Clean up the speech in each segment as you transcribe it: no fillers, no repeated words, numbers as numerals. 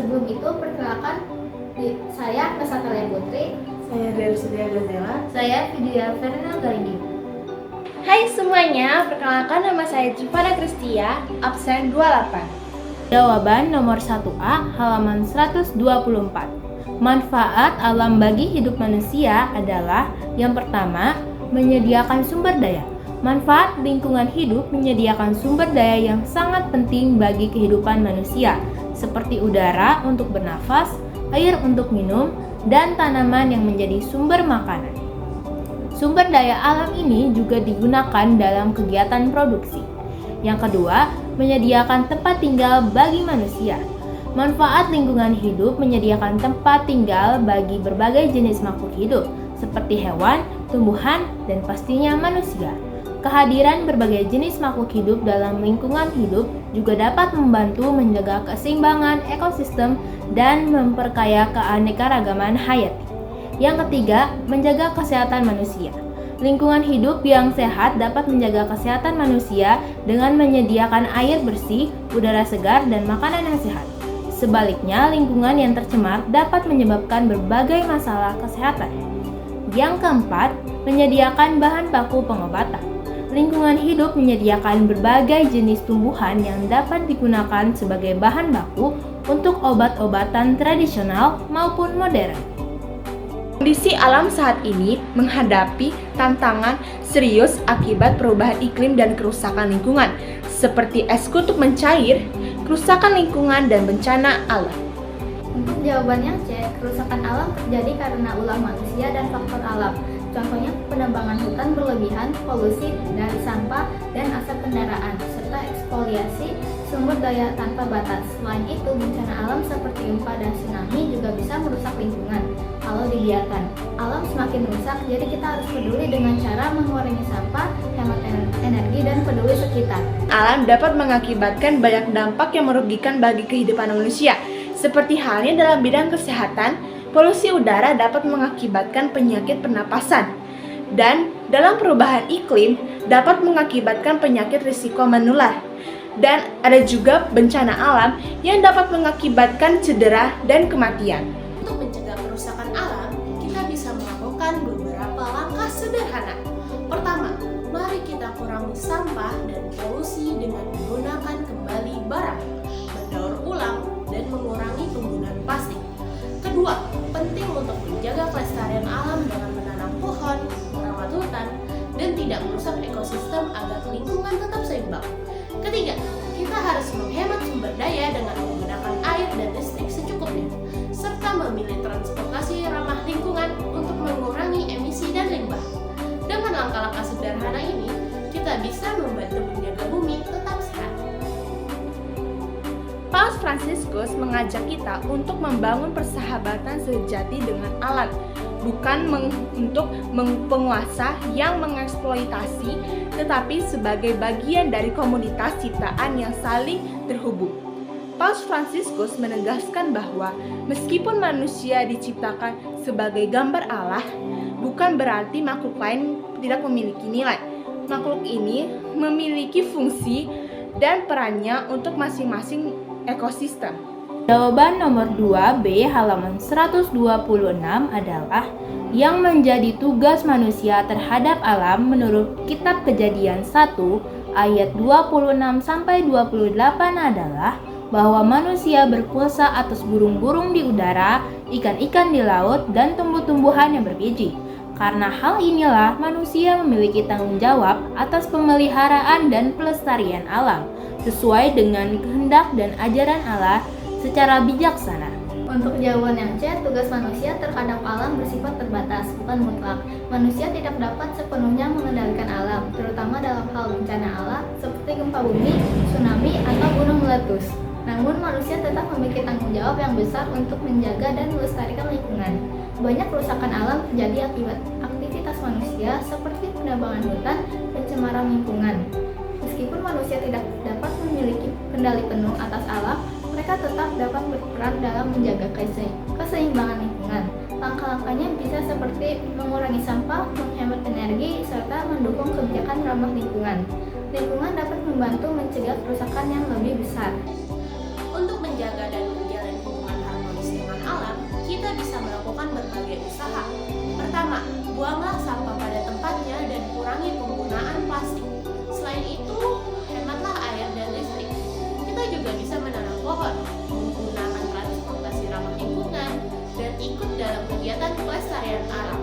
Sebelum itu, perkenalkan saya Kesatalia Putri. Saya Dersudia Gazela. Saya Vidya Fernanda Galinggi. Hai semuanya, perkenalkan nama saya Jivana Kristia, absen 28. Jawaban nomor 1A, halaman 124. Manfaat alam bagi hidup manusia adalah yang pertama, menyediakan sumber daya. Manfaat lingkungan hidup menyediakan sumber daya yang sangat penting bagi kehidupan manusia, seperti udara untuk bernafas, air untuk minum, dan tanaman yang menjadi sumber makanan. Sumber daya alam ini juga digunakan dalam kegiatan produksi. Yang kedua, menyediakan tempat tinggal bagi manusia. Manfaat lingkungan hidup menyediakan tempat tinggal bagi berbagai jenis makhluk hidup, seperti hewan, tumbuhan, dan pastinya manusia. Kehadiran berbagai jenis makhluk hidup dalam lingkungan hidup juga dapat membantu menjaga keseimbangan ekosistem dan memperkaya keanekaragaman hayati. Yang ketiga, menjaga kesehatan manusia. Lingkungan hidup yang sehat dapat menjaga kesehatan manusia dengan menyediakan air bersih, udara segar, dan makanan yang sehat. Sebaliknya, lingkungan yang tercemar dapat menyebabkan berbagai masalah kesehatan. Yang keempat, menyediakan bahan baku pengobatan. Lingkungan hidup menyediakan berbagai jenis tumbuhan yang dapat digunakan sebagai bahan baku untuk obat-obatan tradisional maupun modern. Kondisi alam saat ini menghadapi tantangan serius akibat perubahan iklim dan kerusakan lingkungan, seperti es kutub mencair, kerusakan lingkungan, dan bencana alam. Untuk jawaban yang C, kerusakan alam terjadi karena ulah manusia dan faktor alam. Contohnya penebangan hutan berlebihan, polusi dari sampah dan asap kendaraan, serta ekspoliasi sumber daya tanpa batas. Selain itu, bencana alam seperti gempa dan tsunami juga bisa merusak lingkungan kalau dibiarkan. Alam semakin rusak, jadi kita harus peduli dengan cara mengurangi sampah, hemat energi, dan peduli sekitar. Alam dapat mengakibatkan banyak dampak yang merugikan bagi kehidupan manusia, seperti halnya dalam bidang kesehatan. Polusi udara dapat mengakibatkan penyakit pernapasan, dan dalam perubahan iklim dapat mengakibatkan penyakit risiko menular. Dan ada juga bencana alam yang dapat mengakibatkan cedera dan kematian. Untuk mencegah kerusakan alam, kita bisa melakukan beberapa langkah sederhana. Pertama, mari kita kurangi sampah dan polusi dengan menggunakan kembali barang, mendaur ulang, dan mengurangi penggunaan plastik. Kedua, penting untuk menjaga kelestarian alam dengan menanam pohon, merawat hutan, dan tidak merusak ekosistem agar lingkungan tetap seimbang. Ketiga, kita harus menghemat sumber daya dengan menggunakan air dan listrik secukupnya, serta memilih transportasi ramah lingkungan untuk mengurangi emisi dan limbah. Dengan langkah-langkah sederhana ini, kita bisa membantu menjaga bumi tetap sehat. Paus Fransiskus mengajak kita untuk membangun persahabatan sejati dengan alam, bukan untuk penguasa yang mengeksploitasi, tetapi sebagai bagian dari komunitas ciptaan yang saling terhubung. Paus Fransiskus menegaskan bahwa meskipun manusia diciptakan sebagai gambar Allah, bukan berarti makhluk lain tidak memiliki nilai. Makhluk ini memiliki fungsi dan perannya untuk masing-masing ekosistem. Jawaban nomor 2B halaman 126 adalah yang menjadi tugas manusia terhadap alam menurut Kitab Kejadian 1 ayat 26-28 adalah bahwa manusia berkuasa atas burung-burung di udara, ikan-ikan di laut, dan tumbuh-tumbuhan yang berbiji. Karena hal inilah manusia memiliki tanggung jawab atas pemeliharaan dan pelestarian alam sesuai dengan kehendak dan ajaran Allah secara bijaksana. Untuk jawaban yang C, tugas manusia terhadap alam bersifat terbatas, bukan mutlak. Manusia tidak dapat sepenuhnya mengendalikan alam, terutama dalam hal bencana alam seperti gempa bumi, tsunami, atau gunung meletus. Namun, manusia tetap memiliki tanggung jawab yang besar untuk menjaga dan melestarikan lingkungan. Banyak kerusakan alam terjadi akibat aktivitas manusia seperti penebangan hutan, pencemaran lingkungan. Meskipun manusia tidak dapat memiliki kendali penuh atas alam, mereka tetap dapat berperan dalam menjaga keseimbangan lingkungan. Langkah-langkahnya bisa seperti mengurangi sampah, menghemat energi, serta mendukung kebijakan ramah lingkungan. Lingkungan dapat membantu mencegah kerusakan yang lebih besar. Untuk menjaga dan menjalin hubungan Buanglah sampah pada tempatnya dan kurangi penggunaan plastik. Selain itu, hematlah air dan listrik. Kita juga bisa menanam pohon, menggunakan transportasi ramah lingkungan, dan ikut dalam kegiatan pelestarian alam,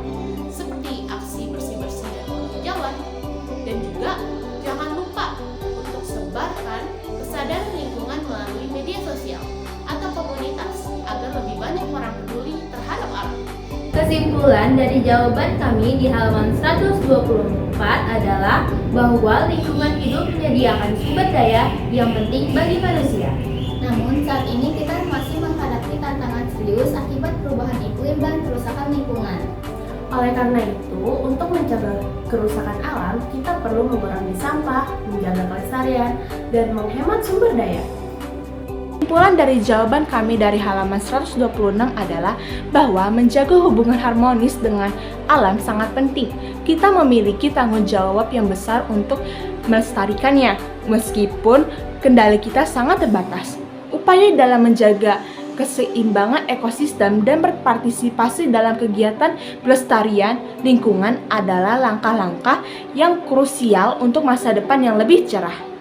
seperti aksi bersih-bersih dan penghijauan. Dan juga jangan lupa untuk sebarkan kesadaran lingkungan melalui media sosial atau komunitas agar lebih banyak orang peduli terhadap alam. Kesimpulan dari jawaban kami di halaman 124 adalah bahwa lingkungan hidup menyediakan sumber daya yang penting bagi manusia. Namun saat ini kita masih menghadapi tantangan serius akibat perubahan iklim dan kerusakan lingkungan. Oleh karena itu, untuk mencegah kerusakan alam, kita perlu mengurangi sampah, menjaga kelestarian, dan menghemat sumber daya. Kesimpulan dari jawaban kami dari halaman 126 adalah bahwa menjaga hubungan harmonis dengan alam sangat penting. Kita memiliki tanggung jawab yang besar untuk melestarikannya, meskipun kendali kita sangat terbatas. Upaya dalam menjaga keseimbangan ekosistem dan berpartisipasi dalam kegiatan pelestarian lingkungan adalah langkah-langkah yang krusial untuk masa depan yang lebih cerah.